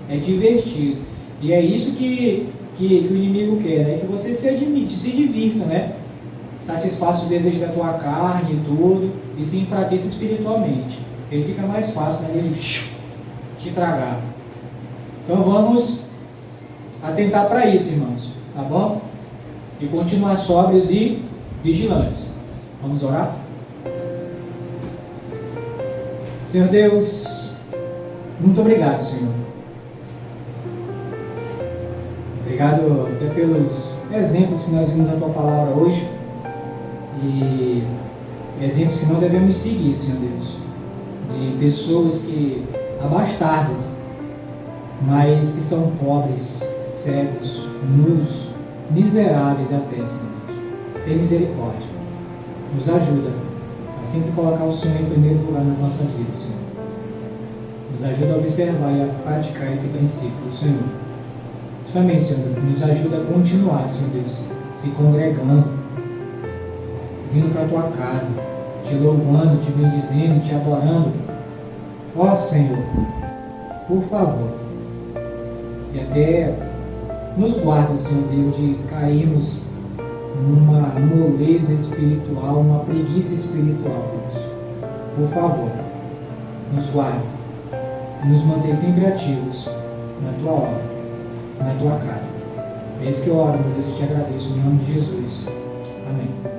Speaker 1: É divertido. E é isso que que o inimigo quer, né? Que você se divirta, né? Satisfaça os desejos da tua carne e tudo, e se enfraqueça espiritualmente. Ele fica mais fácil, né? Ele te tragar. Então vamos atentar para isso, irmãos, tá bom? E continuar sóbrios e vigilantes. Vamos orar? Senhor Deus, muito obrigado, Senhor. Obrigado até pelos exemplos que nós vimos na tua palavra hoje. E exemplos que não devemos seguir, Senhor Deus. De pessoas que abastardas, mas que são pobres, cegos, nus, miseráveis até, Senhor. Tem misericórdia. Nos ajuda a sempre colocar o Senhor em primeiro lugar nas nossas vidas, Senhor. Nos ajuda a observar e a praticar esse princípio do Senhor. Também, Senhor, nos ajuda a continuar, Senhor Deus, se congregando, vindo para a tua casa, te louvando, te bendizendo, te adorando. Ó Senhor, por favor, e até nos guarda, Senhor Deus, de cairmos numa moleza espiritual, uma preguiça espiritual, Deus. Por favor, nos guarda e nos mantém sempre ativos na tua obra, na tua casa. É isso que eu oro, meu Deus, e te agradeço, em nome de Jesus. Amém.